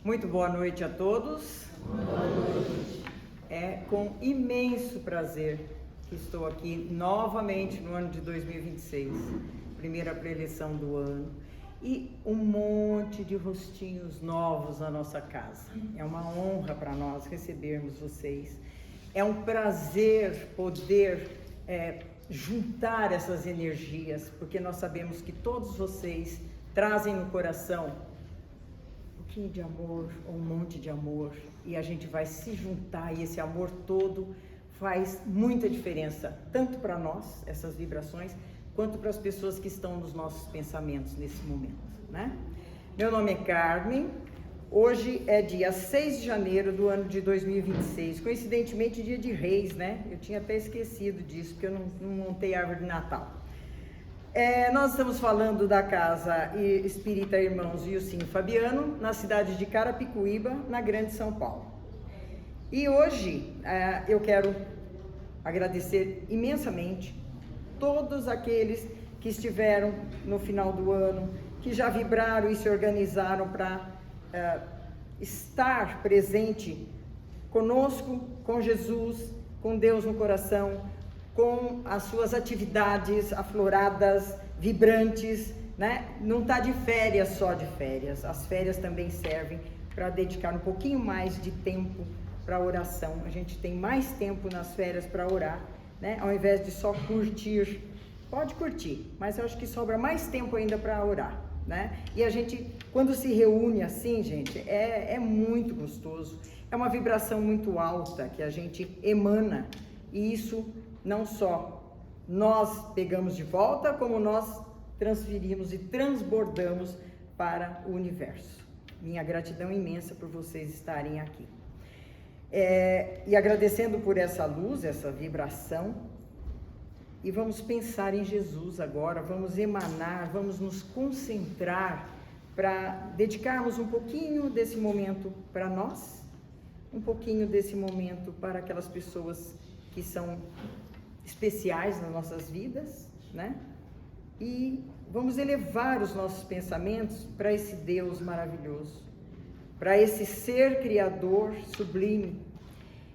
Muito boa noite a todos. Boa noite. É com imenso prazer que estou aqui novamente no ano de 2026, primeira pré-eleição do ano, e um monte de rostinhos novos na nossa casa. É uma honra para nós recebermos vocês. É um prazer poder juntar essas energias, porque nós sabemos que todos vocês trazem no coração um pouquinho de amor, um monte de amor, e a gente vai se juntar, e esse amor todo faz muita diferença, tanto para nós, essas vibrações, quanto para as pessoas que estão nos nossos pensamentos nesse momento, né? Meu nome é Carmen, hoje é dia 6 de janeiro do ano de 2026, coincidentemente dia de Reis, né? Eu tinha até esquecido disso, porque eu não montei árvore de Natal. Nós estamos falando da Casa Espírita Irmãos Ilcinho Fabiano, na cidade de Carapicuíba, na Grande São Paulo. E hoje eu quero agradecer imensamente todos aqueles que estiveram no final do ano, que já vibraram e se organizaram para estar presente conosco, com Jesus, com Deus no coração, com as suas atividades afloradas, vibrantes, né? Não está de férias só de férias, as férias também servem para dedicar um pouquinho mais de tempo para oração. A gente tem mais tempo nas férias para orar, né? Ao invés de só curtir, pode curtir, mas eu acho que sobra mais tempo ainda para orar, né? E a gente, quando se reúne assim, gente, é muito gostoso, é uma vibração muito alta que a gente emana, e isso não só nós pegamos de volta, como nós transferimos e transbordamos para o universo. Minha gratidão imensa por vocês estarem aqui. E agradecendo por essa luz, essa vibração, e vamos pensar em Jesus agora, vamos emanar, vamos nos concentrar para dedicarmos um pouquinho desse momento para nós, um pouquinho desse momento para aquelas pessoas que são especiais nas nossas vidas, né? E vamos elevar os nossos pensamentos para esse Deus maravilhoso, para esse ser criador sublime,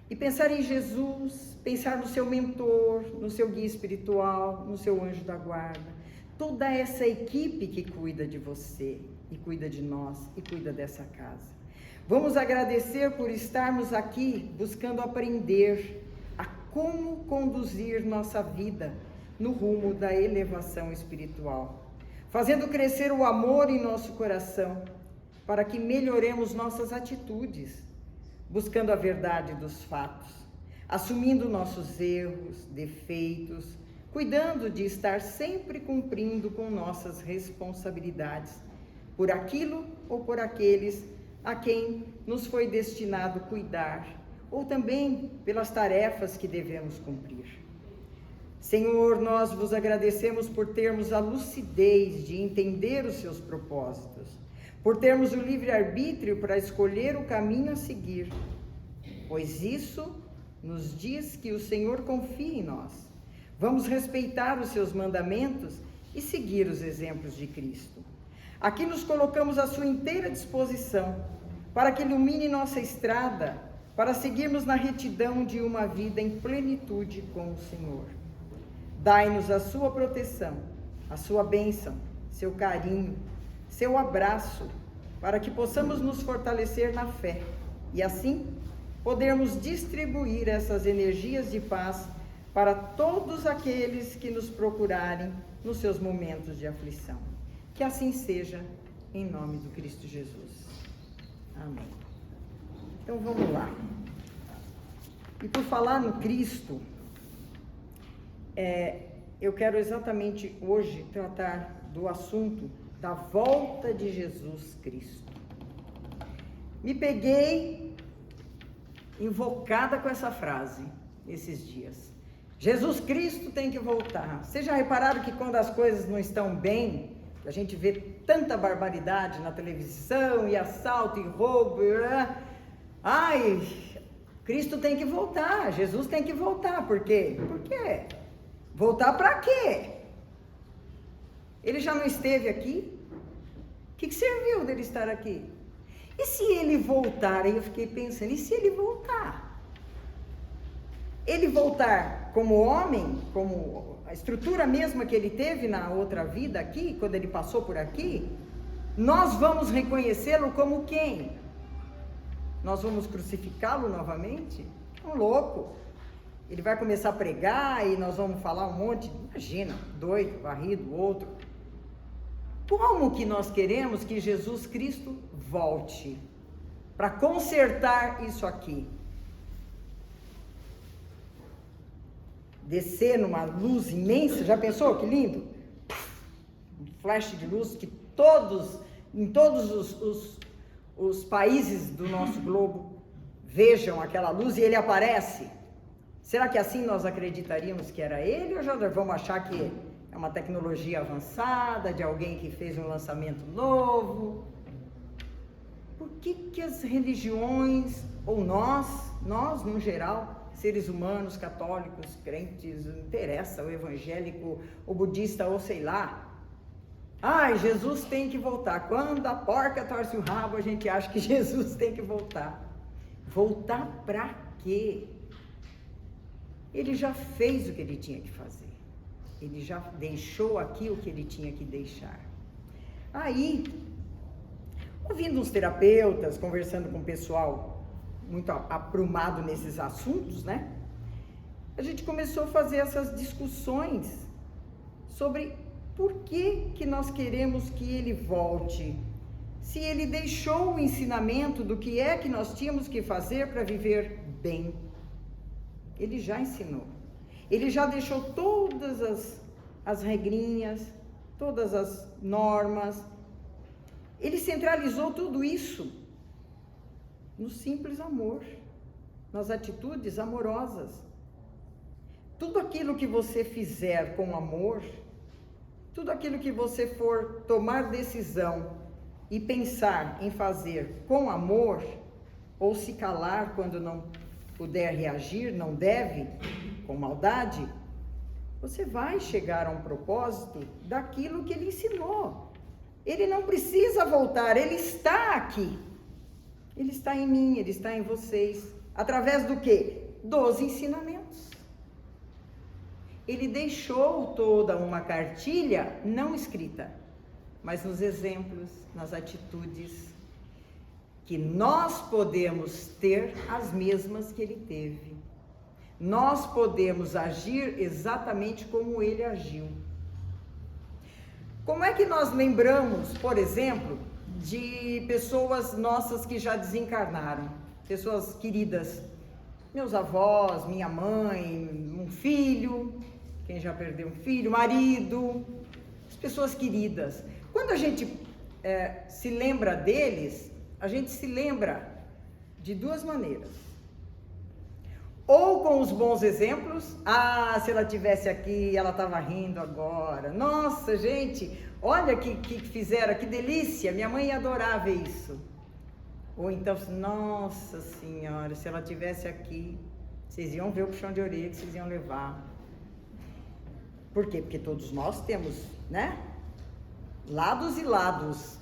e pensar em Jesus, pensar no seu mentor, no seu guia espiritual, no seu anjo da guarda, toda essa equipe que cuida de você, e cuida de nós, e cuida dessa casa. Vamos agradecer por estarmos aqui buscando aprender como conduzir nossa vida no rumo da elevação espiritual, fazendo crescer o amor em nosso coração, para que melhoremos nossas atitudes, buscando a verdade dos fatos, assumindo nossos erros, defeitos, cuidando de estar sempre cumprindo com nossas responsabilidades, por aquilo ou por aqueles a quem nos foi destinado cuidar, ou também pelas tarefas que devemos cumprir. Senhor, nós vos agradecemos por termos a lucidez de entender os seus propósitos, por termos o livre-arbítrio para escolher o caminho a seguir, pois isso nos diz que o Senhor confia em nós. Vamos respeitar os seus mandamentos e seguir os exemplos de Cristo. Aqui nos colocamos à sua inteira disposição, para que ilumine nossa estrada, para seguirmos na retidão de uma vida em plenitude com o Senhor. Dai-nos a sua proteção, a sua bênção, seu carinho, seu abraço, para que possamos nos fortalecer na fé e assim podermos distribuir essas energias de paz para todos aqueles que nos procurarem nos seus momentos de aflição. Que assim seja, em nome do Cristo Jesus. Amém. Então vamos lá. E por falar no Cristo, eu quero exatamente hoje tratar do assunto da volta de Jesus Cristo. Me peguei invocada com essa frase esses dias. Jesus Cristo tem que voltar. Vocês já repararam que quando as coisas não estão bem, a gente vê tanta barbaridade na televisão, e assalto, e roubo, ai, Cristo tem que voltar, Jesus tem que voltar. Por quê? Por quê? Voltar para quê? Ele já não esteve aqui? O que serviu dele estar aqui? E se ele voltar? Aí eu fiquei pensando, e se ele voltar? Ele voltar como homem, como a estrutura mesma que ele teve na outra vida aqui, quando ele passou por aqui, nós vamos reconhecê-lo como quem? Nós vamos crucificá-lo novamente? É um louco. Ele vai começar a pregar e nós vamos falar um monte, imagina, doido, varrido, outro. Como que nós queremos que Jesus Cristo volte para consertar isso aqui? Descer numa luz imensa, já pensou que lindo? Um flash de luz que em todos os países do nosso globo vejam aquela luz e ele aparece. Será que assim nós acreditaríamos que era ele ou já vamos achar que é uma tecnologia avançada, de alguém que fez um lançamento novo? Por que as religiões, ou nós no geral, seres humanos, católicos, crentes, não interessa, o evangélico, o budista ou sei lá, Jesus tem que voltar. Quando a porca torce o rabo, a gente acha que Jesus tem que voltar. Voltar pra quê? Ele já fez o que ele tinha que fazer. Ele já deixou aqui o que ele tinha que deixar. Aí, ouvindo uns terapeutas, conversando com o pessoal muito aprumado nesses assuntos, né? A gente começou a fazer essas discussões sobre por que nós queremos que ele volte. Se ele deixou o ensinamento do que é que nós tínhamos que fazer para viver bem. Ele já ensinou. Ele já deixou todas as regrinhas, todas as normas. Ele centralizou tudo isso no simples amor, nas atitudes amorosas. Tudo aquilo que você fizer com amor, tudo aquilo que você for tomar decisão e pensar em fazer com amor, ou se calar quando não puder reagir, não deve, com maldade, você vai chegar a um propósito daquilo que ele ensinou. Ele não precisa voltar, ele está aqui. Ele está em mim, ele está em vocês. Através do quê? Dos ensinamentos. Ele deixou toda uma cartilha não escrita, mas nos exemplos, nas atitudes, que nós podemos ter as mesmas que ele teve. Nós podemos agir exatamente como ele agiu. Como é que nós lembramos, por exemplo, de pessoas nossas que já desencarnaram, pessoas queridas, meus avós, minha mãe, um filho, quem já perdeu um filho, marido, as pessoas queridas. Quando a gente se lembra deles, a gente se lembra de duas maneiras. Ou com os bons exemplos, se ela tivesse aqui, ela estava rindo agora. Nossa, gente, olha que fizeram, que delícia, minha mãe ia adorar ver isso. Ou então, nossa senhora, se ela tivesse aqui, vocês iam ver o puxão de orelha que vocês iam levar. Por quê? Porque todos nós temos, né? Lados e lados.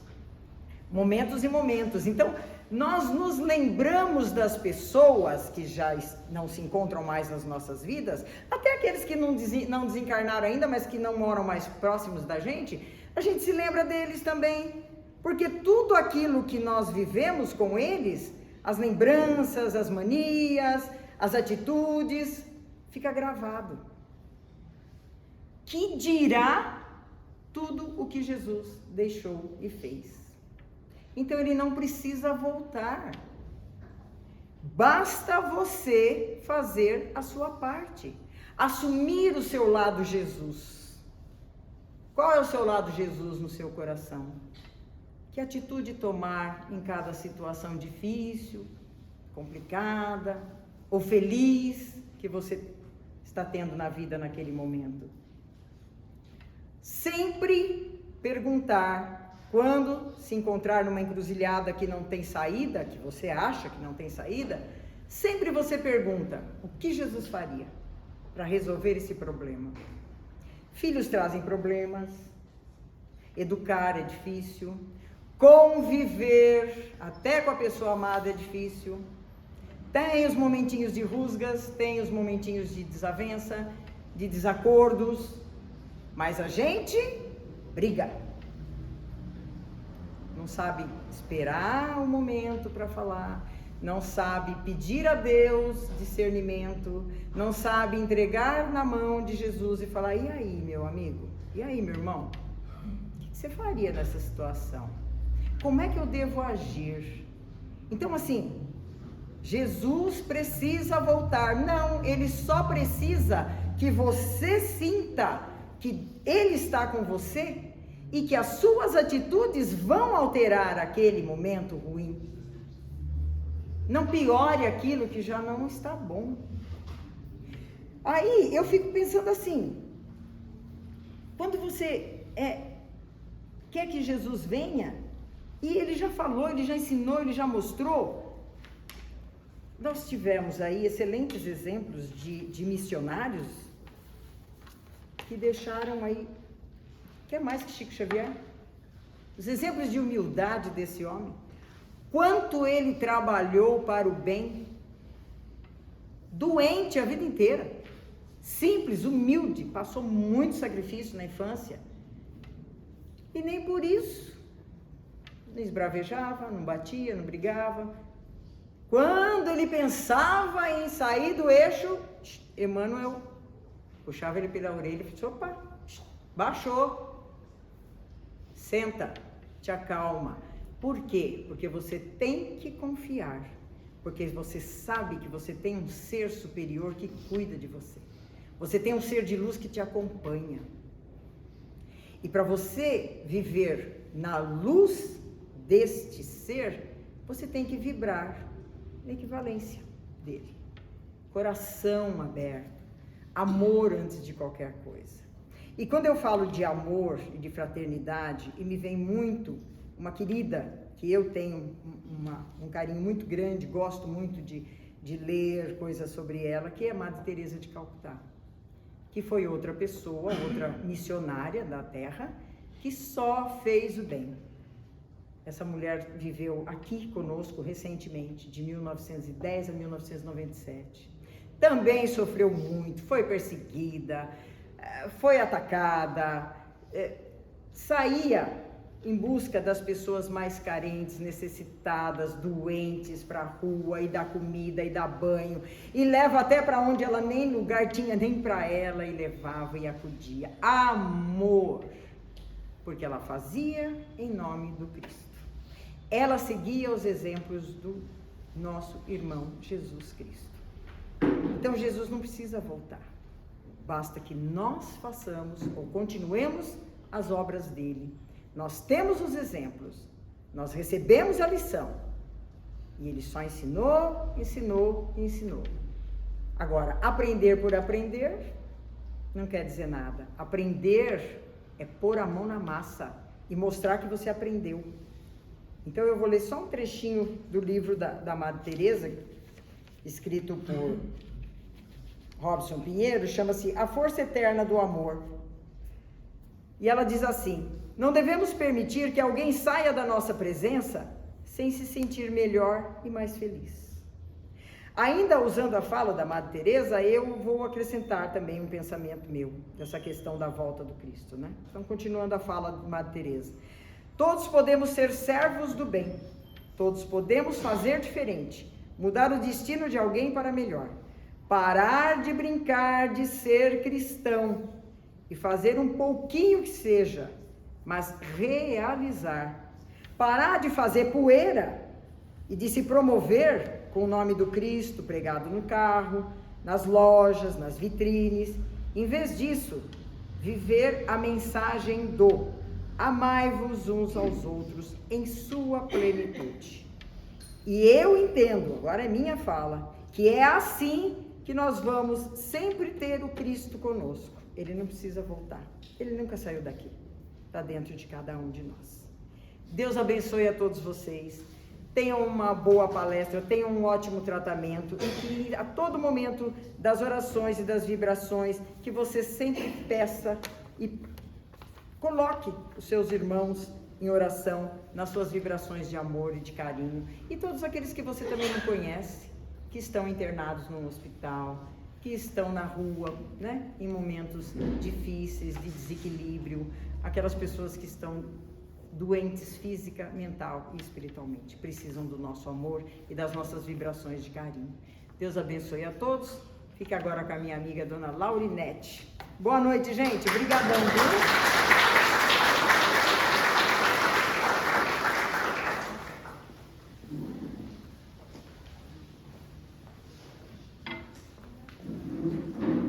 Momentos e momentos. Então, nós nos lembramos das pessoas que já não se encontram mais nas nossas vidas, até aqueles que não desencarnaram ainda, mas que não moram mais próximos da gente, a gente se lembra deles também, porque tudo aquilo que nós vivemos com eles, as lembranças, as manias, as atitudes, fica gravado. Que dirá tudo o que Jesus deixou e fez. Então ele não precisa voltar. Basta você fazer a sua parte. Assumir o seu lado Jesus. Qual é o seu lado Jesus no seu coração? Que atitude tomar em cada situação difícil, complicada ou feliz que você está tendo na vida naquele momento? Sempre perguntar. Quando se encontrar numa encruzilhada que não tem saída, que você acha que não tem saída, sempre você pergunta, o que Jesus faria para resolver esse problema? Filhos trazem problemas, educar é difícil, Conviver até com a pessoa amada é difícil. Tem os momentinhos de rusgas, tem os momentinhos de desavença, de desacordos, mas a gente briga. Não sabe esperar o momento para falar, não sabe pedir a Deus discernimento, não sabe entregar na mão de Jesus e falar: e aí, meu amigo? E aí, meu irmão? O que você faria nessa situação? Como é que eu devo agir? Então, assim, Jesus precisa voltar. Não, ele só precisa que você sinta que ele está com você e que as suas atitudes vão alterar aquele momento ruim. Não piore aquilo que já não está bom. Aí eu fico pensando assim, quando você quer que Jesus venha, e ele já falou, ele já ensinou, ele já mostrou. Nós tivemos aí excelentes exemplos de missionários que deixaram aí, quer mais que Chico Xavier? Os exemplos de humildade desse homem. Quanto ele trabalhou para o bem, doente a vida inteira, simples, humilde, passou muito sacrifício na infância, e nem por isso, não esbravejava, não batia, não brigava. Quando ele pensava em sair do eixo, Emmanuel puxava ele pela orelha e disse: opa, baixou, senta, te acalma. Por quê? Porque você tem que confiar, porque você sabe que você tem um ser superior que cuida de você. Você tem um ser de luz que te acompanha. E para você viver na luz deste ser, você tem que vibrar na equivalência dele. Coração aberto, amor antes de qualquer coisa. E quando eu falo de amor e de fraternidade, e me vem muito uma querida, que eu tenho um carinho muito grande, gosto muito de ler coisas sobre ela, que é a Madre Teresa de Calcutá, que foi outra pessoa, outra missionária da Terra, que só fez o bem. Essa mulher viveu aqui conosco recentemente, de 1910 a 1997. Também sofreu muito, foi perseguida, foi atacada, saía em busca das pessoas mais carentes, necessitadas, doentes, para a rua, e dá comida, e dá banho, e leva até para onde ela nem lugar tinha, nem para ela, e levava e acudia. Amor, porque ela fazia em nome do Cristo. Ela seguia os exemplos do nosso irmão Jesus Cristo. Então Jesus não precisa voltar, basta que nós façamos ou continuemos as obras dele. Nós temos os exemplos, nós recebemos a lição, e ele só ensinou, ensinou e ensinou. Agora, aprender por aprender não quer dizer nada. Aprender é pôr a mão na massa e mostrar que você aprendeu. Então eu vou ler só um trechinho do livro da Madre Teresa, escrito por Robson Pinheiro, chama-se A Força Eterna do Amor. E ela diz assim: não devemos permitir que alguém saia da nossa presença sem se sentir melhor e mais feliz. Ainda usando a fala da Madre Teresa, eu vou acrescentar também um pensamento meu, dessa questão da volta do Cristo, né? Então, continuando a fala da Madre Teresa. Todos podemos ser servos do bem, todos podemos fazer diferente, mudar o destino de alguém para melhor, parar de brincar de ser cristão e fazer um pouquinho que seja, mas realizar, parar de fazer poeira e de se promover com o nome do Cristo pregado no carro, nas lojas, nas vitrines. Em vez disso, viver a mensagem do amai-vos uns aos outros em sua plenitude. E eu entendo, agora é minha fala, que é assim que nós vamos sempre ter o Cristo conosco. Ele não precisa voltar, ele nunca saiu daqui, está dentro de cada um de nós. Deus abençoe a todos vocês, tenham uma boa palestra, tenham um ótimo tratamento, e que a todo momento das orações e das vibrações, que você sempre peça e coloque os seus irmãos em oração, nas suas vibrações de amor e de carinho. E todos aqueles que você também não conhece, que estão internados no hospital, que estão na rua, né, em momentos difíceis, de desequilíbrio, aquelas pessoas que estão doentes física, mental e espiritualmente, precisam do nosso amor e das nossas vibrações de carinho. Deus abençoe a todos. Fique agora com a minha amiga, Dona Laurinete. Boa noite, gente. Obrigadão, viu?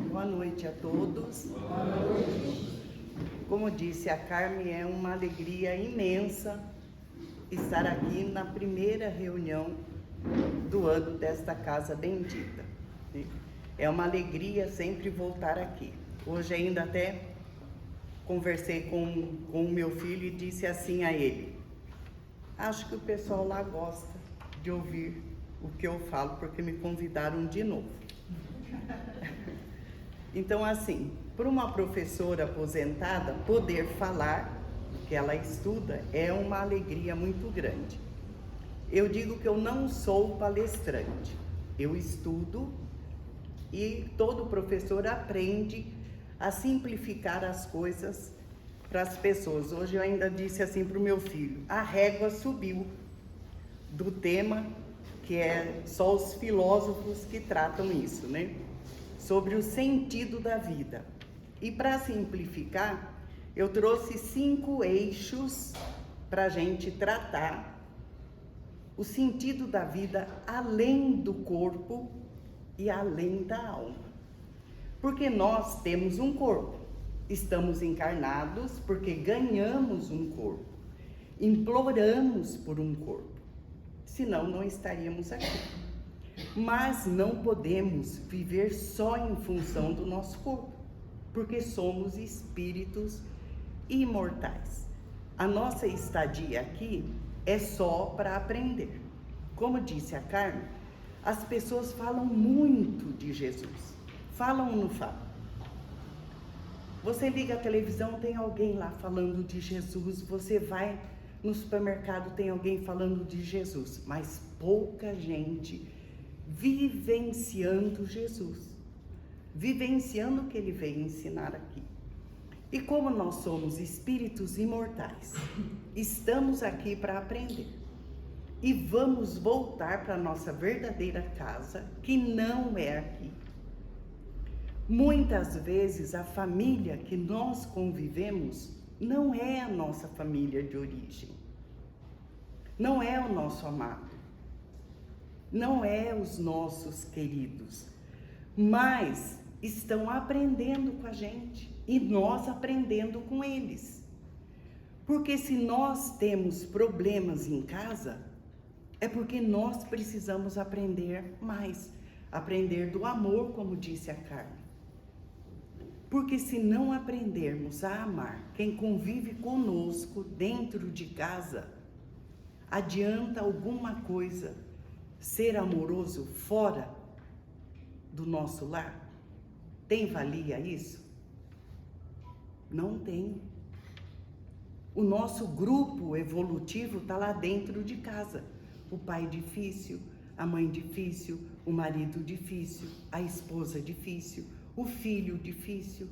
Boa noite a todos. Boa noite. Como disse a Carmen, é uma alegria imensa estar aqui na primeira reunião do ano desta casa bendita. É uma alegria sempre voltar aqui. Hoje ainda até conversei com o meu filho e disse assim a ele: acho que o pessoal lá gosta de ouvir o que eu falo, porque me convidaram de novo. Então, assim, para uma professora aposentada, poder falar o que ela estuda é uma alegria muito grande. Eu digo que eu não sou palestrante, eu estudo e todo professor aprende a simplificar as coisas para as pessoas. Hoje eu ainda disse assim para o meu filho: a régua subiu do tema, que é só os filósofos que tratam isso, né? Sobre o sentido da vida. E para simplificar, eu trouxe 5 eixos para a gente tratar o sentido da vida além do corpo e além da alma. Porque nós temos um corpo, estamos encarnados porque ganhamos um corpo, imploramos por um corpo, senão não estaríamos aqui. Mas não podemos viver só em função do nosso corpo, porque somos espíritos imortais. A nossa estadia aqui é só para aprender. Como disse a Carmen, as pessoas falam muito de Jesus. Falam ou não falam? Você liga a televisão, tem alguém lá falando de Jesus. Você vai no supermercado, tem alguém falando de Jesus. Mas pouca gente vivenciando Jesus, vivenciando o que ele veio ensinar aqui. E como nós somos espíritos imortais, estamos aqui para aprender. E vamos voltar para a nossa verdadeira casa, que não é aqui. Muitas vezes a família que nós convivemos não é a nossa família de origem, não é o nosso amado, não é os nossos queridos, mas estão aprendendo com a gente e nós aprendendo com eles. Porque se nós temos problemas em casa, é porque nós precisamos aprender mais, aprender do amor, como disse a Carmen. Porque se não aprendermos a amar quem convive conosco dentro de casa, adianta alguma coisa ser amoroso fora do nosso lar? Tem valia isso? Não tem. O nosso grupo evolutivo está lá dentro de casa. O pai difícil, a mãe difícil, o marido difícil, a esposa difícil, o filho difícil.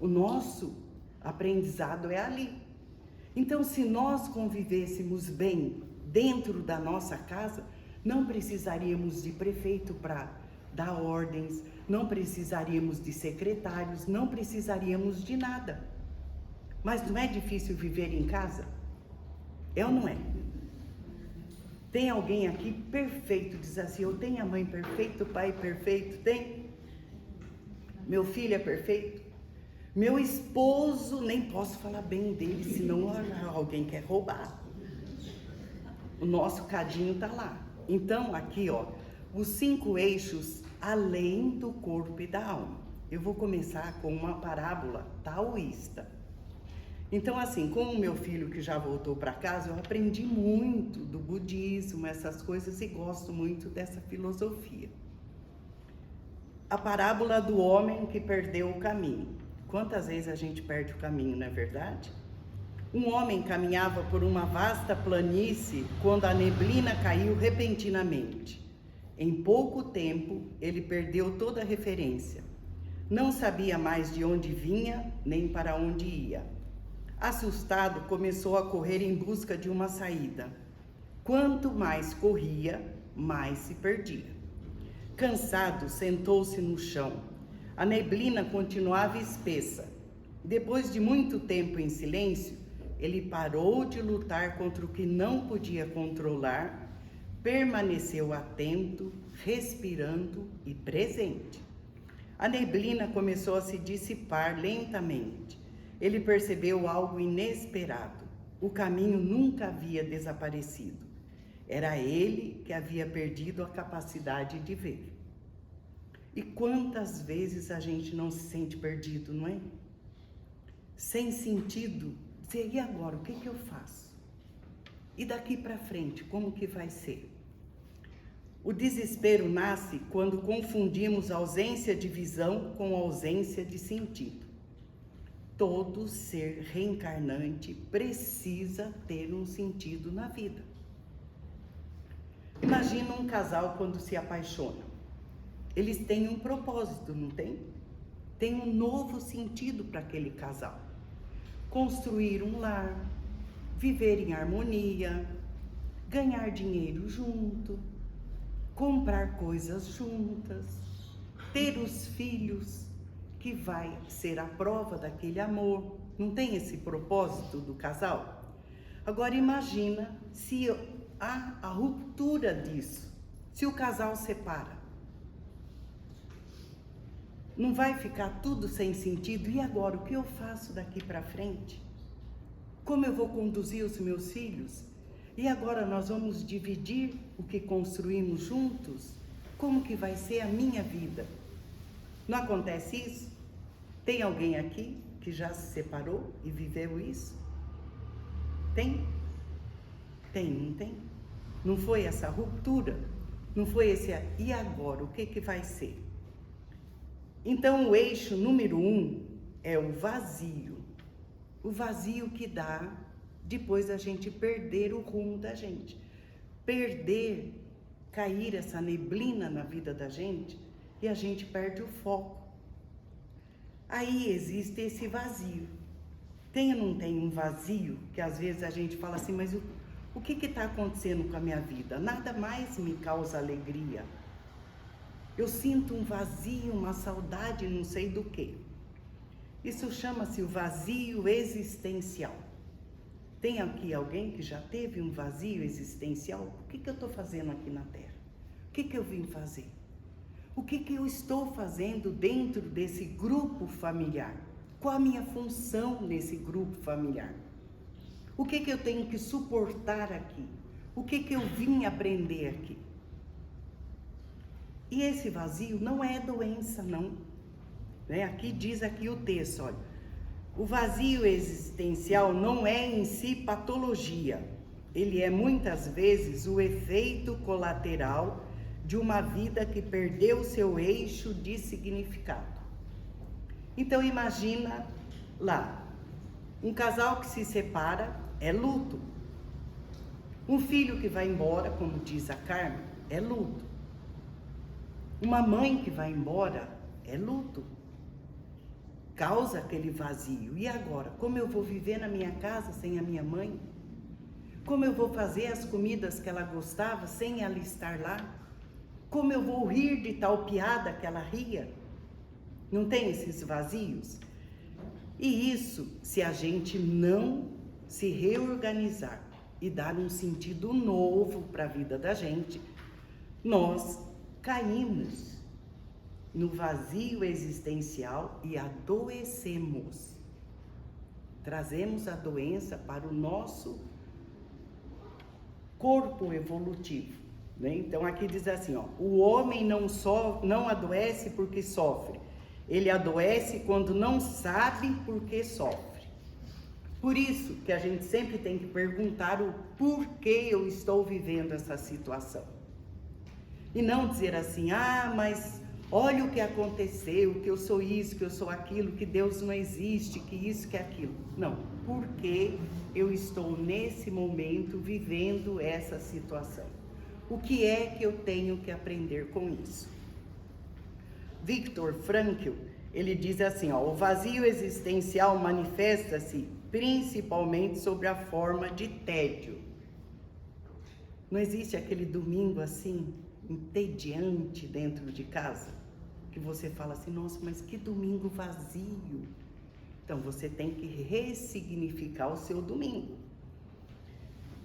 O nosso aprendizado é ali. Então, se nós convivêssemos bem dentro da nossa casa, não precisaríamos de prefeito para dar ordens, não precisaríamos de secretários, não precisaríamos de nada. Mas não é difícil viver em casa? É ou não é? Tem alguém aqui perfeito, diz assim: eu tenho a mãe perfeita, o pai perfeito? Tem? Meu filho é perfeito? Meu esposo, nem posso falar bem dele, senão alguém quer roubar. O nosso cadinho tá lá. Então, aqui, ó, os 5 eixos além do corpo e da alma. Eu vou começar com uma parábola taoísta. Então, assim, como o meu filho que já voltou para casa, eu aprendi muito do budismo, essas coisas, e gosto muito dessa filosofia. A parábola do homem que perdeu o caminho. Quantas vezes a gente perde o caminho, não é verdade? Um homem caminhava por uma vasta planície quando a neblina caiu repentinamente. Em pouco tempo, ele perdeu toda a referência. Não sabia mais de onde vinha, nem para onde ia. Assustado, começou a correr em busca de uma saída. Quanto mais corria, mais se perdia. Cansado, sentou-se no chão. A neblina continuava espessa. Depois de muito tempo em silêncio, ele parou de lutar contra o que não podia controlar, permaneceu atento, respirando e presente. A neblina começou a se dissipar lentamente. Ele percebeu algo inesperado. O caminho nunca havia desaparecido. Era ele que havia perdido a capacidade de ver. E quantas vezes a gente não se sente perdido, não é? Sem sentido, dizer, e agora, o que eu faço? E daqui para frente, como que vai ser? O desespero nasce quando confundimos ausência de visão com ausência de sentido. Todo ser reencarnante precisa ter um sentido na vida. Imagina um casal quando se apaixona. Eles têm um propósito, não tem? Tem um novo sentido para aquele casal. Construir um lar, viver em harmonia, ganhar dinheiro junto, comprar coisas juntas, ter os filhos, que vai ser a prova daquele amor. Não tem esse propósito do casal? Agora imagina se há a ruptura disso, se o casal separa. Não vai ficar tudo sem sentido? E agora, o que eu faço daqui para frente? Como eu vou conduzir os meus filhos? E agora nós vamos dividir o que construímos juntos? Como que vai ser a minha vida? Não acontece isso? Tem alguém aqui que já se separou e viveu isso? Tem? Tem, não tem? Não foi essa ruptura? Não foi esse, e agora, o que vai ser? Então, o eixo número 1 é o vazio. O vazio que dá depois da gente perder o rumo da gente. Perder, cair essa neblina na vida da gente e a gente perde o foco. Aí existe esse vazio. Tem ou não tem um vazio que às vezes a gente fala assim, mas o que está acontecendo com a minha vida? Nada mais me causa alegria. Eu sinto um vazio, uma saudade, não sei do que. Isso chama-se o vazio existencial. Tem aqui alguém que já teve um vazio existencial? O que eu estou fazendo aqui na Terra? O que eu vim fazer? O que eu estou fazendo dentro desse grupo familiar? Qual a minha função nesse grupo familiar? O que eu tenho que suportar aqui? O que eu vim aprender aqui? E esse vazio não é doença, não. Aqui diz aqui o texto, olha. O vazio existencial não é em si patologia. Ele é muitas vezes o efeito colateral de uma vida que perdeu seu eixo de significado. Então imagina lá, um casal que se separa é luto. Um filho que vai embora, como diz a Carmen, é luto. Uma mãe que vai embora é luto. Causa aquele vazio. E agora? Como eu vou viver na minha casa sem a minha mãe? Como eu vou fazer as comidas que ela gostava sem ela estar lá? Como eu vou rir de tal piada que ela ria? Não tem esses vazios? E isso, se a gente não se reorganizar e dar um sentido novo para a vida da gente, nós caímos no vazio existencial e adoecemos. Trazemos a doença para o nosso corpo evolutivo, né? Então aqui diz assim, ó, o homem não adoece porque sofre. Ele adoece quando não sabe por que sofre. Por isso que a gente sempre tem que perguntar o porquê eu estou vivendo essa situação. E não dizer assim, mas olha o que aconteceu, que eu sou isso, que eu sou aquilo, que Deus não existe, que isso, que aquilo. Não. por que eu estou nesse momento vivendo essa situação. O que é que eu tenho que aprender com isso? Viktor Frankl, ele diz assim, ó, o vazio existencial manifesta-se principalmente sobre a forma de tédio. Não existe aquele domingo assim, entediante dentro de casa, que você fala assim, nossa, mas que domingo vazio. Então você tem que ressignificar o seu domingo.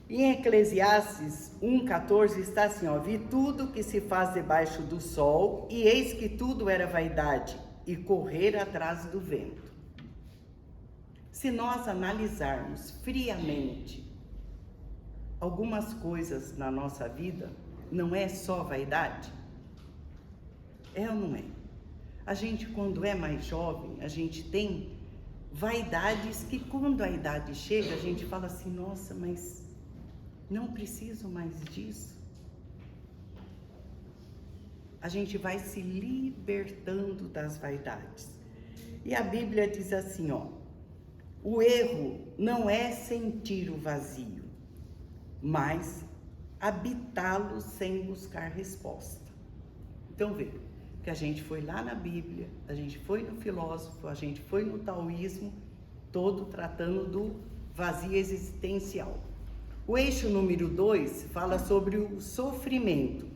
Em Eclesiastes 1,14 está assim, ó, vi tudo que se faz debaixo do sol, e eis que tudo era vaidade, e correr atrás do vento. Se nós analisarmos friamente algumas coisas na nossa vida, não é só vaidade? É ou não é? A gente, quando é mais jovem, a gente tem vaidades que quando a idade chega, a gente fala assim, nossa, mas não preciso mais disso. A gente vai se libertando das vaidades. E a Bíblia diz assim, ó, o erro não é sentir o vazio, mas habitá-lo sem buscar resposta. Então vê, que a gente foi lá na Bíblia, a gente foi no filósofo, a gente foi no taoísmo, todo tratando do vazio existencial. O eixo número 2 fala sobre o sofrimento.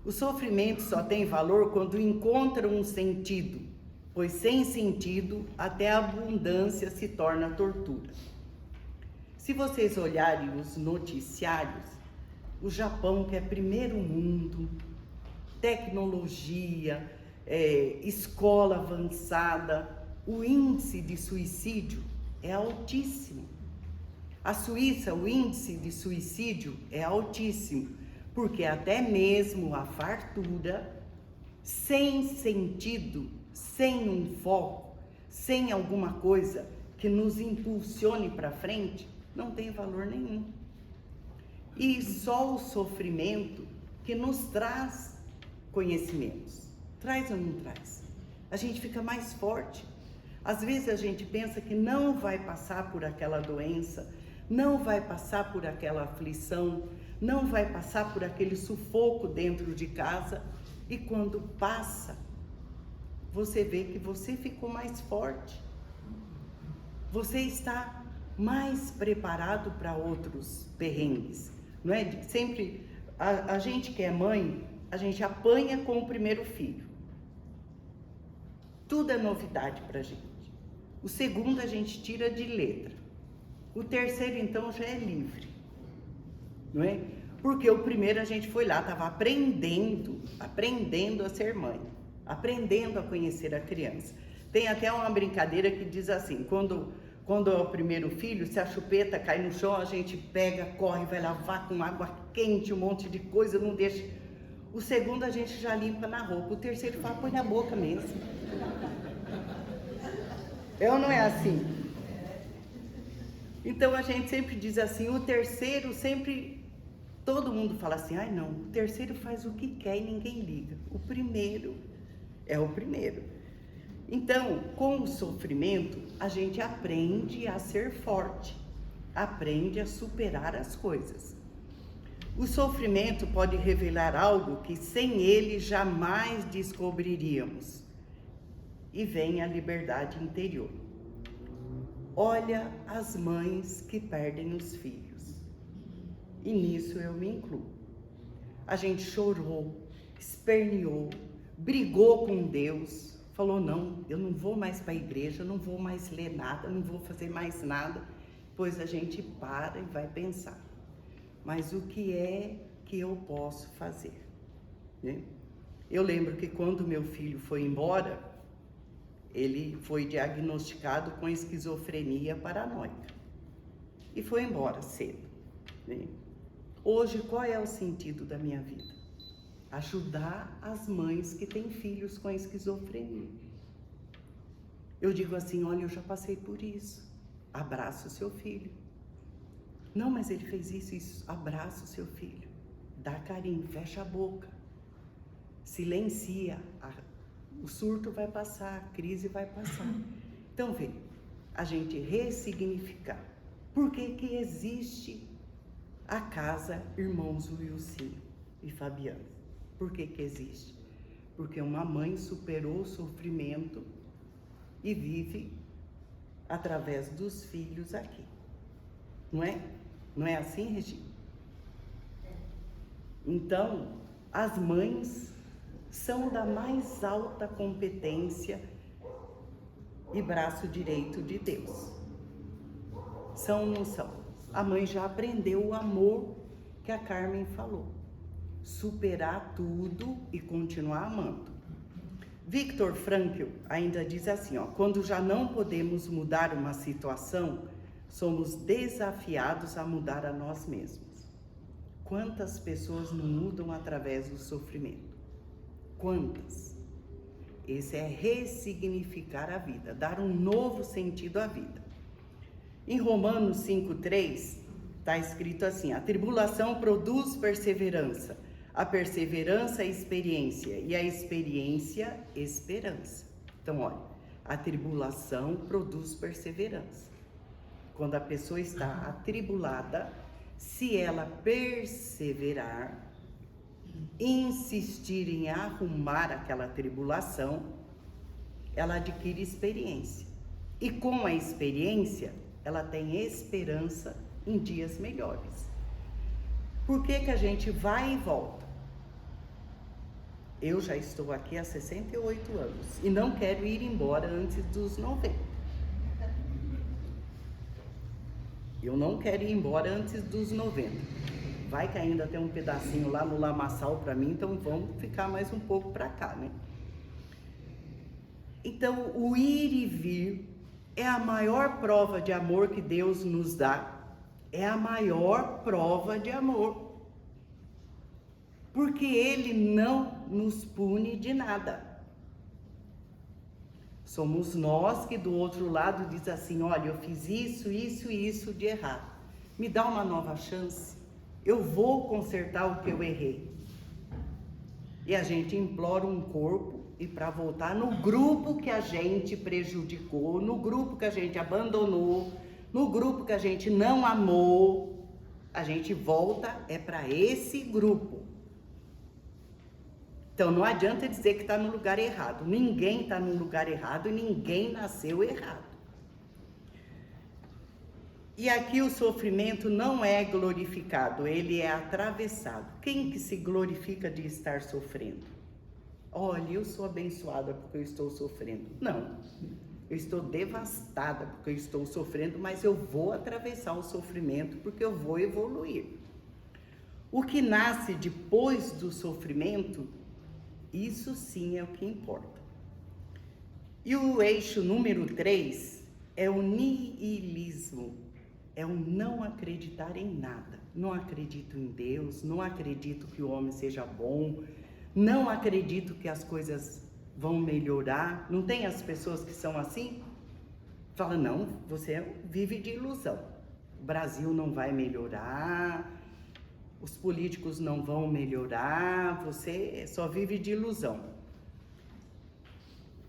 O sofrimento só tem valor quando encontra um sentido, pois sem sentido até a abundância se torna tortura. Se vocês olharem os noticiários, o Japão, que é primeiro mundo, tecnologia, escola avançada, o índice de suicídio é altíssimo. A Suíça, o índice de suicídio é altíssimo, porque até mesmo a fartura, sem sentido, sem um foco, sem alguma coisa que nos impulsione para frente, não tem valor nenhum. E só o sofrimento que nos traz conhecimentos. Traz ou não traz? A gente fica mais forte. Às vezes a gente pensa que não vai passar por aquela doença, não vai passar por aquela aflição, não vai passar por aquele sufoco dentro de casa, e quando passa, você vê que você ficou mais forte. Você está mais preparado para outros perrengues, não é? Sempre, a gente que é mãe, a gente apanha com o primeiro filho. Tudo é novidade pra gente. O segundo a gente tira de letra. O terceiro, então, já é livre, não é? Porque o primeiro a gente foi lá, estava aprendendo a ser mãe, aprendendo a conhecer a criança. Tem até uma brincadeira que diz assim, quando é o primeiro filho, se a chupeta cai no chão, a gente pega, corre, vai lavar com água quente, um monte de coisa, não deixa. O segundo a gente já limpa na roupa, o terceiro fala, põe na boca mesmo. É ou não é assim? Então a gente sempre diz assim, o terceiro sempre, todo mundo fala assim, ai não, o terceiro faz o que quer e ninguém liga. O primeiro é o primeiro. Então, com o sofrimento, a gente aprende a ser forte, aprende a superar as coisas. O sofrimento pode revelar algo que sem ele jamais descobriríamos. E vem a liberdade interior. Olha as mães que perdem os filhos. E nisso eu me incluo. A gente chorou, esperneou, brigou com Deus, falou, não, eu não vou mais para a igreja, não vou mais ler nada, não vou fazer mais nada. Depois a gente para e vai pensar. Mas o que é que eu posso fazer? Né? Eu lembro que quando meu filho foi embora, ele foi diagnosticado com esquizofrenia paranoica. E foi embora cedo. Né? Hoje, qual é o sentido da minha vida? Ajudar as mães que têm filhos com esquizofrenia. Eu digo assim, olha, eu já passei por isso. Abraça o seu filho. Não, mas ele fez isso. Abraça o seu filho. Dá carinho, fecha a boca. Silencia. O surto vai passar, a crise vai passar. Então, vê, a gente ressignificar. Por que que existe a casa Irmãos Wilson e Fabiana? Por que que existe? Porque uma mãe superou o sofrimento e vive através dos filhos aqui. Não é? Não é assim, Regina? Então, as mães são da mais alta competência e braço direito de Deus. São ou não são? A mãe já aprendeu o amor que a Carmen falou. Superar tudo e continuar amando. Viktor Frankl ainda diz assim, quando já não podemos mudar uma situação, somos desafiados a mudar a nós mesmos. Quantas pessoas não mudam através do sofrimento? Quantas? Esse é ressignificar a vida, dar um novo sentido à vida. Em Romanos 5:3, está escrito assim, a tribulação produz perseverança, a perseverança, experiência, e a experiência, esperança. Então, olha, a tribulação produz perseverança. Quando a pessoa está atribulada, se ela perseverar, insistir em arrumar aquela tribulação, ela adquire experiência. E com a experiência, ela tem esperança em dias melhores. Por que que a gente vai e volta? Eu já estou aqui há 68 anos e não quero ir embora antes dos 90. Eu não quero ir embora antes dos 90. Vai que ainda tem um pedacinho lá no lamaçal para mim, então vamos ficar mais um pouco para cá, né? Então, o ir e vir é a maior prova de amor que Deus nos dá. É a maior prova de amor. Porque Ele não nos pune de nada. Somos nós que do outro lado diz assim, olha, eu fiz isso, isso e isso de errado. Me dá uma nova chance. Eu vou consertar o que eu errei. E a gente implora um corpo e para voltar no grupo que a gente prejudicou, no grupo que a gente abandonou, no grupo que a gente não amou, a gente volta para esse grupo. Então não adianta dizer que está no lugar errado. Ninguém está no lugar errado e ninguém nasceu errado. E aqui o sofrimento não é glorificado, ele é atravessado. Quem que se glorifica de estar sofrendo? Olha, eu sou abençoada porque eu estou sofrendo. Não, eu estou devastada porque eu estou sofrendo, mas eu vou atravessar o sofrimento porque eu vou evoluir. O que nasce depois do sofrimento, isso sim é o que importa. E o eixo número 3 é o niilismo. É o não acreditar em nada. Não acredito em Deus, não acredito que o homem seja bom, não acredito que as coisas vão melhorar. Não tem as pessoas que são assim? Fala, não, você vive de ilusão. O Brasil não vai melhorar, os políticos não vão melhorar, você só vive de ilusão.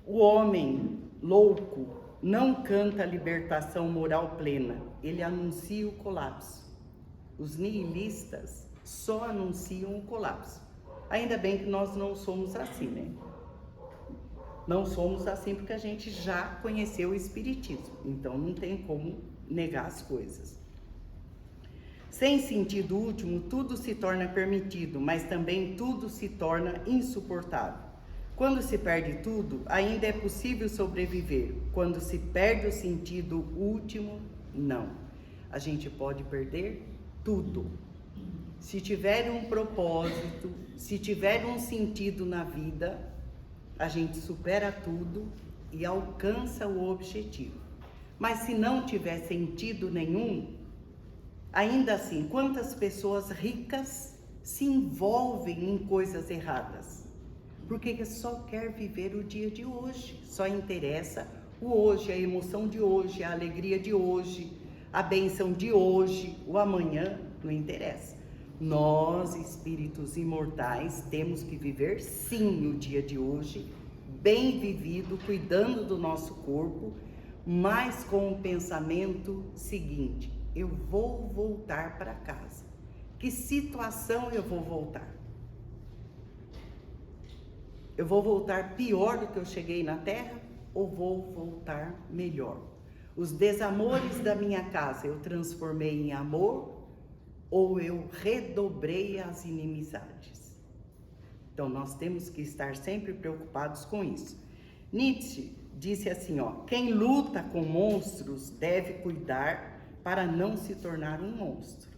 O homem louco não canta a libertação moral plena, ele anuncia o colapso. Os nihilistas só anunciam o colapso. Ainda bem que nós não somos assim, né? Não somos assim porque a gente já conheceu o Espiritismo, então não tem como negar as coisas. Sem sentido último, tudo se torna permitido, mas também tudo se torna insuportável. Quando se perde tudo, ainda é possível sobreviver. Quando se perde o sentido último, não. A gente pode perder tudo. Se tiver um propósito, se tiver um sentido na vida, a gente supera tudo e alcança o objetivo. Mas se não tiver sentido nenhum, ainda assim, quantas pessoas ricas se envolvem em coisas erradas? Porque só quer viver o dia de hoje, só interessa o hoje, a emoção de hoje, a alegria de hoje, a bênção de hoje, o amanhã não interessa. Nós, espíritos imortais, temos que viver sim o dia de hoje, bem vivido, cuidando do nosso corpo, mas com o pensamento seguinte: eu vou voltar para casa. Que situação eu vou voltar? Eu vou voltar pior do que eu cheguei na terra ou vou voltar melhor? Os desamores da minha casa eu transformei em amor ou eu redobrei as inimizades? Então nós temos que estar sempre preocupados com isso. Nietzsche disse assim, quem luta com monstros deve cuidar para não se tornar um monstro.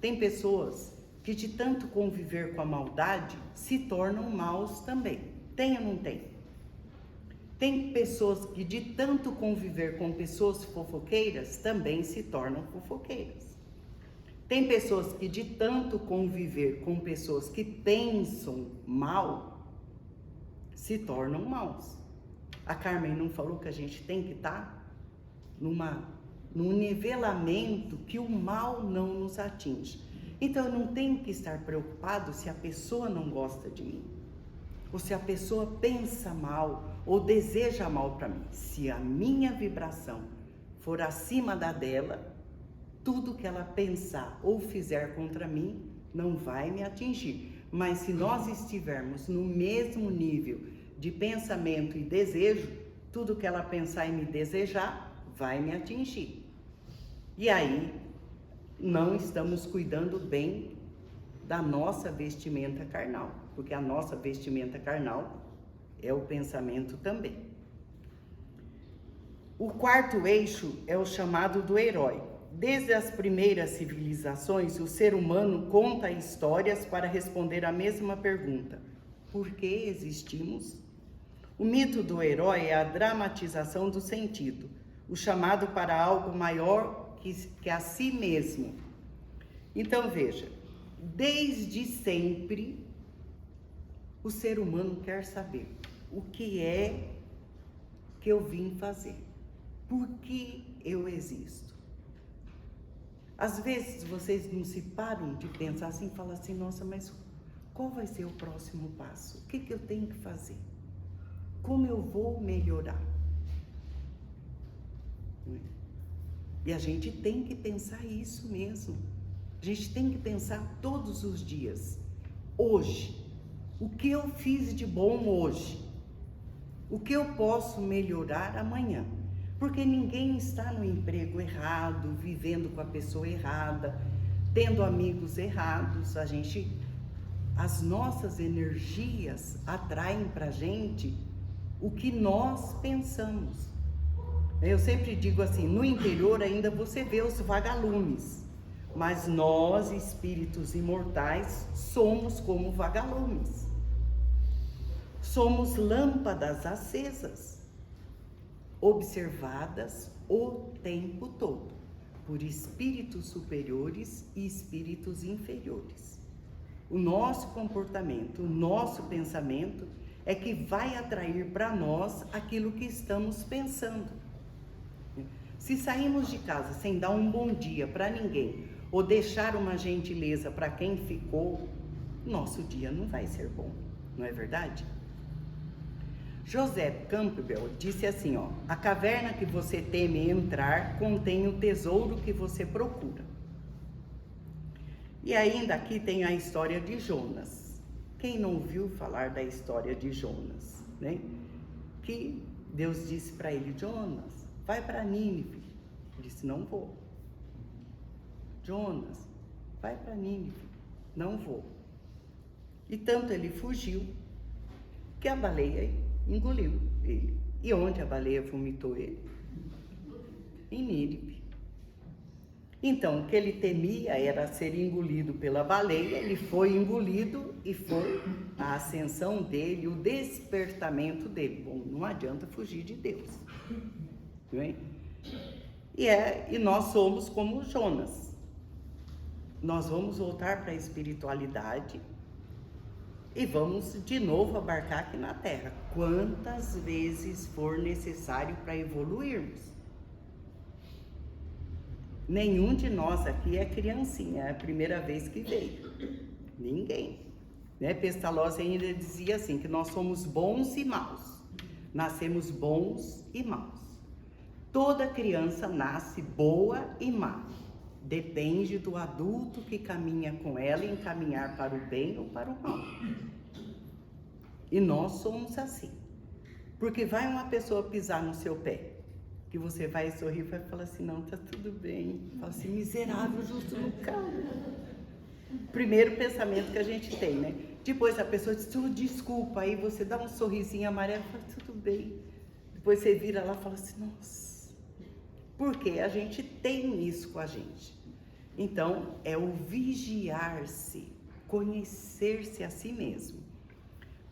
Tem pessoas que de tanto conviver com a maldade se tornam maus também. Tem ou não tem? Tem pessoas que de tanto conviver com pessoas fofoqueiras também se tornam fofoqueiras. Tem pessoas que de tanto conviver com pessoas que pensam mal se tornam maus. A Carmen não falou que a gente tem que estar num nivelamento que o mal não nos atinge. Então eu não tenho que estar preocupado se a pessoa não gosta de mim, ou se a pessoa pensa mal, ou deseja mal para mim. Se a minha vibração for acima da dela, tudo que ela pensar ou fizer contra mim não vai me atingir. Mas se nós estivermos no mesmo nível de pensamento e desejo, tudo que ela pensar e me desejar vai me atingir. E aí não estamos cuidando bem da nossa vestimenta carnal, porque a nossa vestimenta carnal é o pensamento também. O quarto eixo é o chamado do herói. Desde as primeiras civilizações, o ser humano conta histórias para responder a mesma pergunta: por que existimos? O mito do herói é a dramatização do sentido, o chamado para algo maior que a si mesmo. Então veja, desde sempre o ser humano quer saber o que é que eu vim fazer, por que eu existo. Às vezes vocês não se param de pensar assim e falam assim, nossa, mas qual vai ser o próximo passo? O que eu tenho que fazer? Como eu vou melhorar? E a gente tem que pensar isso mesmo. A gente tem que pensar todos os dias. Hoje, o que eu fiz de bom hoje? O que eu posso melhorar amanhã? Porque ninguém está no emprego errado, vivendo com a pessoa errada, tendo amigos errados. As nossas energias atraem pra gente o que nós pensamos. Eu sempre digo assim, no interior ainda você vê os vagalumes, mas nós, espíritos imortais, somos como vagalumes. Somos lâmpadas acesas, observadas o tempo todo, por espíritos superiores e espíritos inferiores. O nosso comportamento, o nosso pensamento é que vai atrair para nós aquilo que estamos pensando. Se saímos de casa sem dar um bom dia para ninguém, ou deixar uma gentileza para quem ficou, nosso dia não vai ser bom, não é verdade? Joseph Campbell disse assim, a caverna que você teme entrar contém o tesouro que você procura. E ainda aqui tem a história de Jonas. Quem não ouviu falar da história de Jonas, né? Que Deus disse para ele, Jonas, vai para Nínive. Ele disse, não vou. Jonas, vai para Nínive. Não vou. E tanto ele fugiu que a baleia engoliu ele. E onde a baleia vomitou ele? Em Nínive. Então, o que ele temia era ser engolido pela baleia, ele foi engolido e foi a ascensão dele, o despertamento dele. Bom, não adianta fugir de Deus. Não é? E nós somos como Jonas. Nós vamos voltar para a espiritualidade e vamos de novo abarcar aqui na Terra, quantas vezes for necessário para evoluirmos. Nenhum de nós aqui é criancinha, é a primeira vez que veio. Ninguém. Né? Pestalozzi ainda dizia assim, que nós somos bons e maus. Nascemos bons e maus. Toda criança nasce boa e má. Depende do adulto que caminha com ela encaminhar para o bem ou para o mal. E nós somos assim. Porque vai uma pessoa pisar no seu pé, que você vai sorrir e vai falar assim, não, tá tudo bem. Fala assim, miserável, justo no carro. Primeiro pensamento que a gente tem, né? Depois a pessoa diz, oh, desculpa, aí você dá um sorrisinho amarelo e fala, tudo bem. Depois você vira lá e fala assim, nossa. Porque a gente tem isso com a gente. Então, é o vigiar-se, conhecer-se a si mesmo.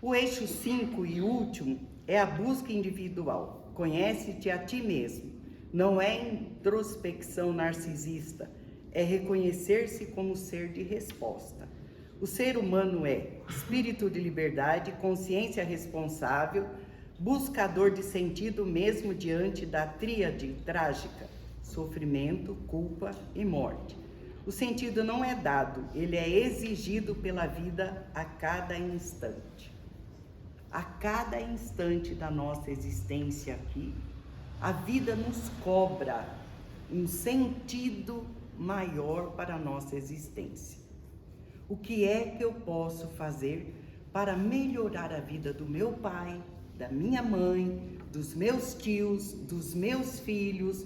O eixo 5 e último é a busca individual. Conhece-te a ti mesmo. Não é introspecção narcisista, é reconhecer-se como ser de resposta. O ser humano é espírito de liberdade, consciência responsável, buscador de sentido mesmo diante da tríade trágica, sofrimento, culpa e morte. O sentido não é dado, ele é exigido pela vida a cada instante. A cada instante da nossa existência aqui, a vida nos cobra um sentido maior para a nossa existência. O que é que eu posso fazer para melhorar a vida do meu pai, da minha mãe, dos meus tios, dos meus filhos,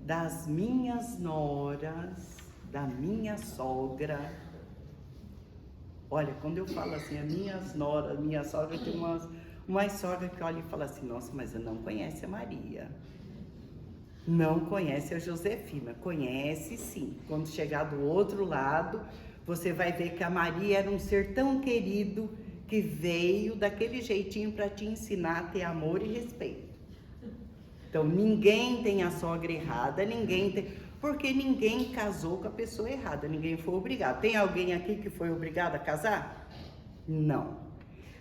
das minhas noras, da minha sogra? Olha, quando eu falo assim, as minhas noras, minha sogra, tem uma sogra que olha e fala assim, nossa, mas eu não conhece a Maria. Não conhece a Josefina. Conhece sim. Quando chegar do outro lado, você vai ver que a Maria era um ser tão querido que veio daquele jeitinho para te ensinar a ter amor e respeito. Então, ninguém tem a sogra errada, porque ninguém casou com a pessoa errada, ninguém foi obrigado. Tem alguém aqui que foi obrigado a casar? Não.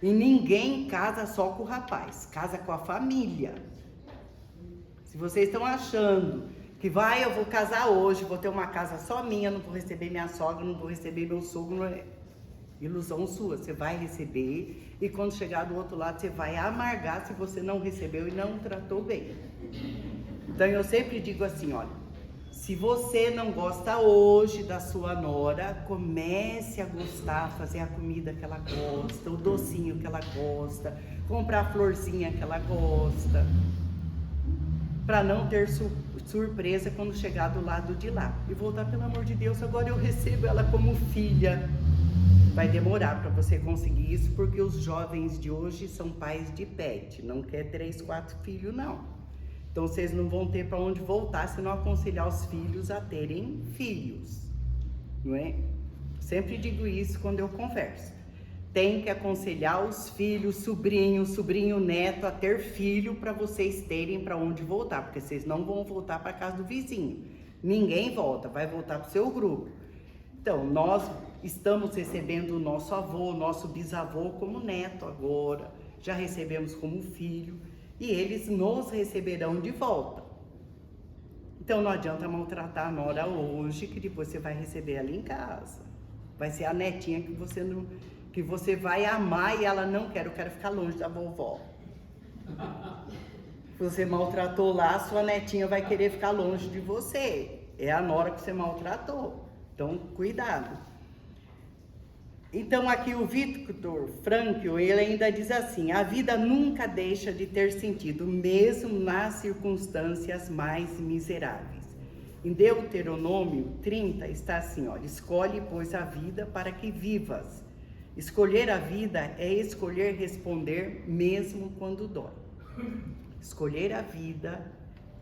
E ninguém casa só com o rapaz, casa com a família. Se vocês estão achando que eu vou casar hoje, vou ter uma casa só minha, não vou receber minha sogra, não vou receber meu sogro, não é ilusão sua. Você vai receber e quando chegar do outro lado, você vai amargar se você não recebeu e não tratou bem. Então eu sempre digo assim, olha, se você não gosta hoje da sua nora, comece a gostar, fazer a comida que ela gosta, o docinho que ela gosta, comprar a florzinha que ela gosta, para não ter surpresa quando chegar do lado de lá. E voltar, pelo amor de Deus, agora eu recebo ela como filha. Vai demorar para você conseguir isso, porque os jovens de hoje são pais de pet, não quer 3, 4 filhos, não. Então, vocês não vão ter para onde voltar se não aconselhar os filhos a terem filhos, não é? Sempre digo isso quando eu converso. Tem que aconselhar os filhos, sobrinho, neto a ter filho para vocês terem para onde voltar, porque vocês não vão voltar para casa do vizinho. Ninguém volta, vai voltar para o seu grupo. Então, nós estamos recebendo o nosso avô, nosso bisavô como neto agora, já recebemos como filho, e eles nos receberão de volta. Então não adianta maltratar a nora hoje, que depois você vai receber ela em casa. Vai ser a netinha que você vai amar e ela não quer, eu quero ficar longe da vovó. Você maltratou lá, sua netinha vai querer ficar longe de você. É a nora que você maltratou. Então, cuidado. Então, aqui o Viktor Frankl, ele ainda diz assim, a vida nunca deixa de ter sentido, mesmo nas circunstâncias mais miseráveis. Em Deuteronômio 30 está assim, ó, escolhe, pois, a vida para que vivas. Escolher a vida é escolher responder mesmo quando dói. Escolher a vida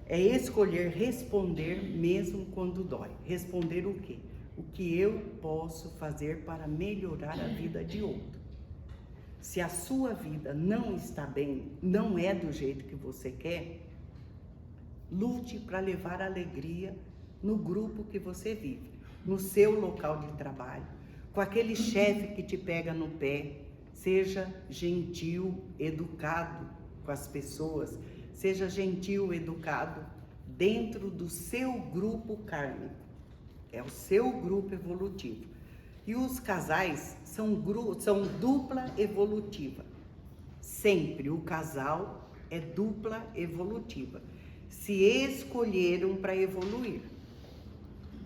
é escolher responder mesmo quando dói. Responder o quê? O que eu posso fazer para melhorar a vida de outro. Se a sua vida não está bem, não é do jeito que você quer, lute para levar alegria no grupo que você vive, no seu local de trabalho, com aquele chefe que te pega no pé. Seja gentil, educado com as pessoas, seja gentil, educado dentro do seu grupo kármico. É o seu grupo evolutivo. E os casais são dupla evolutiva. Sempre o casal é dupla evolutiva. se escolheram para evoluir.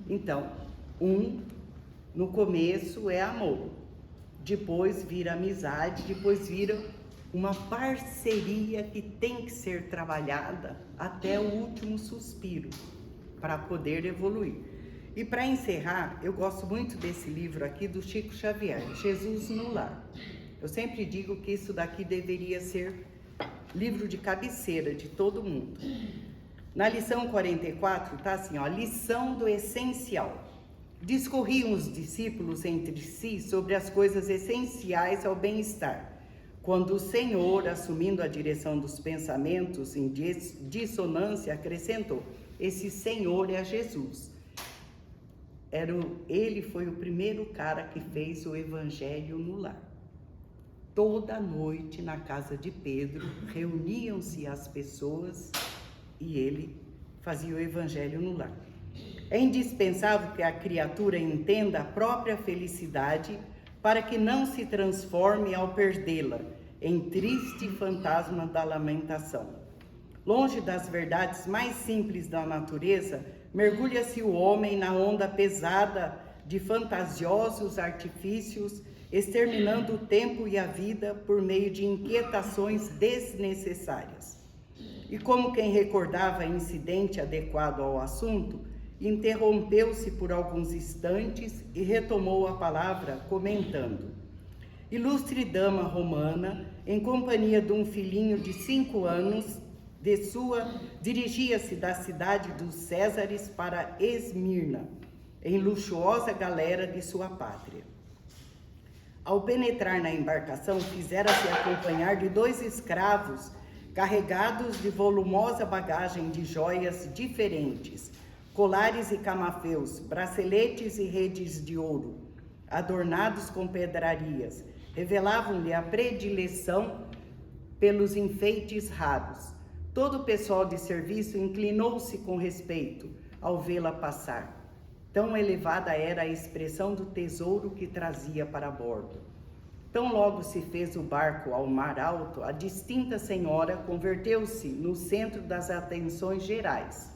Então, no começo é amor, depois vira amizade, depois vira uma parceria que tem que ser trabalhada até o último suspiro para poder evoluir. E para encerrar, eu gosto muito desse livro aqui do Chico Xavier, Jesus no Lar. Eu sempre digo que isso daqui deveria ser livro de cabeceira de todo mundo. Na lição 44 está assim, ó, lição do essencial. Discorriam os discípulos entre si sobre as coisas essenciais ao bem-estar, quando o Senhor, assumindo a direção dos pensamentos em dissonância, acrescentou: esse Senhor é Jesus. Ele foi o primeiro cara que fez o evangelho no lar. Toda noite na casa de Pedro reuniam-se as pessoas e ele fazia o evangelho no lar. É indispensável que a criatura entenda a própria felicidade para que não se transforme ao perdê-la em triste fantasma da lamentação. Longe das verdades mais simples da natureza, mergulha-se o homem na onda pesada de fantasiosos artifícios, exterminando o tempo e a vida por meio de inquietações desnecessárias. E como quem recordava incidente adequado ao assunto, interrompeu-se por alguns instantes e retomou a palavra comentando: ilustre dama romana, em companhia de um filhinho de 5 anos, dirigia-se da cidade dos Césares para Esmirna, em luxuosa galera de sua pátria. Ao penetrar na embarcação, fizera-se acompanhar de 2 escravos carregados de volumosa bagagem de joias diferentes, colares e camafeus, braceletes e redes de ouro, adornados com pedrarias, revelavam-lhe a predileção pelos enfeites raros. Todo o pessoal de serviço inclinou-se com respeito ao vê-la passar. Tão elevada era a expressão do tesouro que trazia para bordo. Tão logo se fez o barco ao mar alto, a distinta senhora converteu-se no centro das atenções gerais.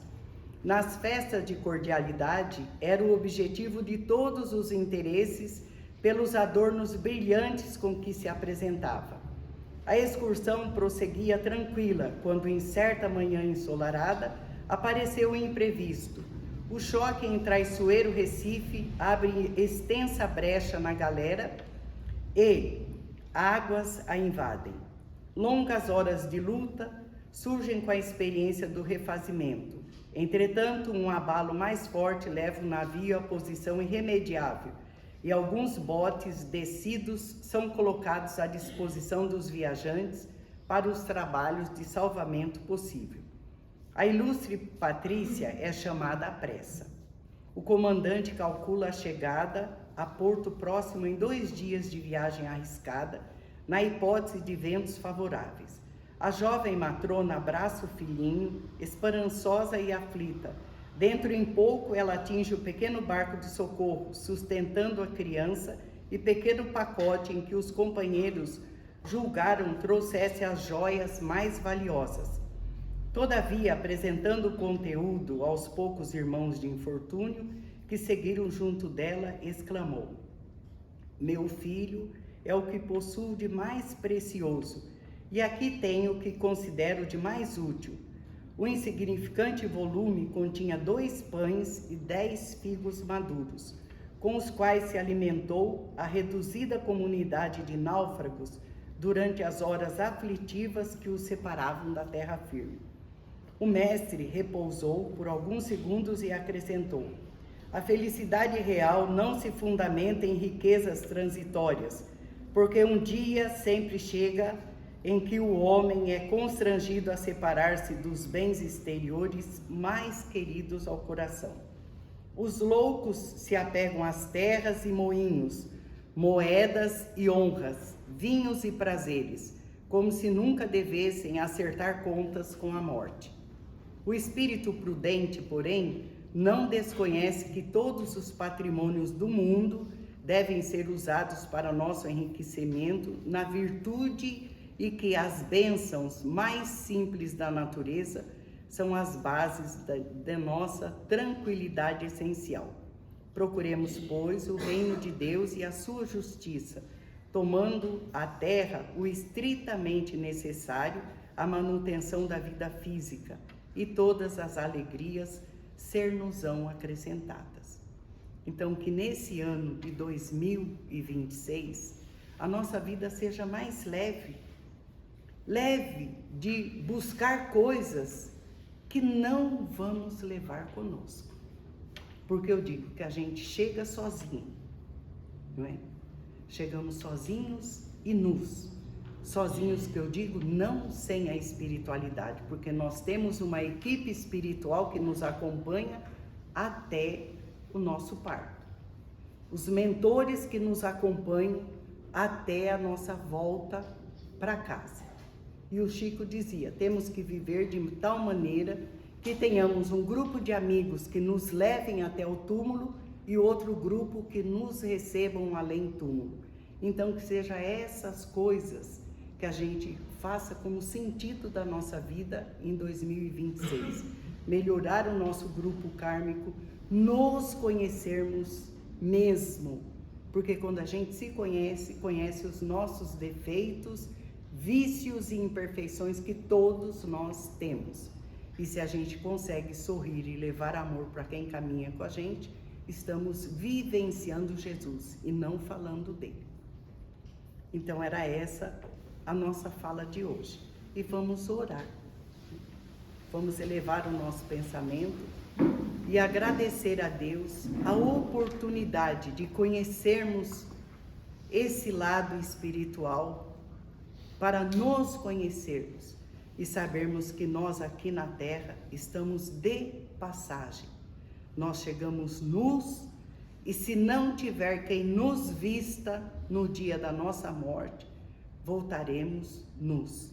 Nas festas de cordialidade, era o objetivo de todos os interesses pelos adornos brilhantes com que se apresentava. A excursão prosseguia tranquila, quando em certa manhã ensolarada, apareceu o imprevisto. O choque em traiçoeiro Recife abre extensa brecha na galera e águas a invadem. Longas horas de luta surgem com a experiência do refazimento. Entretanto, um abalo mais forte leva o navio à posição irremediável e alguns botes descidos são colocados à disposição dos viajantes para os trabalhos de salvamento possível. A ilustre Patrícia é chamada à pressa. O comandante calcula a chegada a Porto Próximo em 2 dias de viagem arriscada, na hipótese de ventos favoráveis. A jovem matrona abraça o filhinho, esperançosa e aflita. Dentro em pouco, ela atinge o pequeno barco de socorro, sustentando a criança e pequeno pacote em que os companheiros julgaram trouxesse as joias mais valiosas. Todavia, apresentando o conteúdo aos poucos irmãos de infortúnio que seguiram junto dela, exclamou: meu filho é o que possuo de mais precioso, e aqui tenho o que considero de mais útil. O insignificante volume continha 2 pães e 10 figos maduros, com os quais se alimentou a reduzida comunidade de náufragos durante as horas aflitivas que os separavam da terra firme. O mestre repousou por alguns segundos e acrescentou: a felicidade real não se fundamenta em riquezas transitórias, porque um dia sempre chega em que o homem é constrangido a separar-se dos bens exteriores mais queridos ao coração. Os loucos se apegam às terras e moinhos, moedas e honras, vinhos e prazeres, como se nunca devessem acertar contas com a morte. O espírito prudente, porém, não desconhece que todos os patrimônios do mundo devem ser usados para nosso enriquecimento na virtude e que as bênçãos mais simples da natureza são as bases da nossa tranquilidade essencial. Procuremos, pois, o reino de Deus e a sua justiça, tomando à terra o estritamente necessário à manutenção da vida física, e todas as alegrias ser-nos-ão acrescentadas. Então, que nesse ano de 2026, a nossa vida seja mais leve de buscar coisas que não vamos levar conosco. Porque eu digo que a gente chega sozinho, não é? Chegamos sozinhos e nus. Sozinhos, que eu digo, não sem a espiritualidade, porque nós temos uma equipe espiritual que nos acompanha até o nosso parto. Os mentores que nos acompanham até a nossa volta para casa. E o Chico dizia, temos que viver de tal maneira que tenhamos um grupo de amigos que nos levem até o túmulo e outro grupo que nos recebam além túmulo. Então, que seja essas coisas que a gente faça como sentido da nossa vida em 2026. Melhorar o nosso grupo kármico, nos conhecermos mesmo. Porque quando a gente se conhece, conhece os nossos defeitos, vícios e imperfeições que todos nós temos. E se a gente consegue sorrir e levar amor para quem caminha com a gente, estamos vivenciando Jesus e não falando dele. Então era essa a nossa fala de hoje. E vamos orar. Vamos elevar o nosso pensamento e agradecer a Deus a oportunidade de conhecermos esse lado espiritual, para nos conhecermos e sabermos que nós aqui na Terra estamos de passagem. Nós chegamos nus, e se não tiver quem nos vista no dia da nossa morte, voltaremos nus.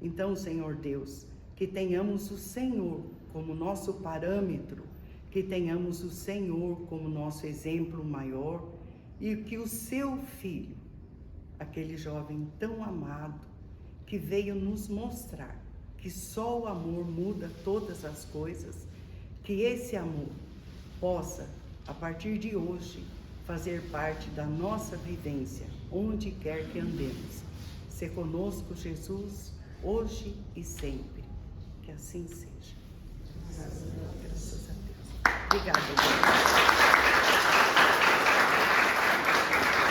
Então, Senhor Deus, que tenhamos o Senhor como nosso parâmetro, que tenhamos o Senhor como nosso exemplo maior, e que o seu Filho, aquele jovem tão amado, que veio nos mostrar que só o amor muda todas as coisas, que esse amor possa, a partir de hoje, fazer parte da nossa vivência, onde quer que andemos. Se conosco, Jesus, hoje e sempre. Que assim seja. Graças a Deus. Obrigada, Deus.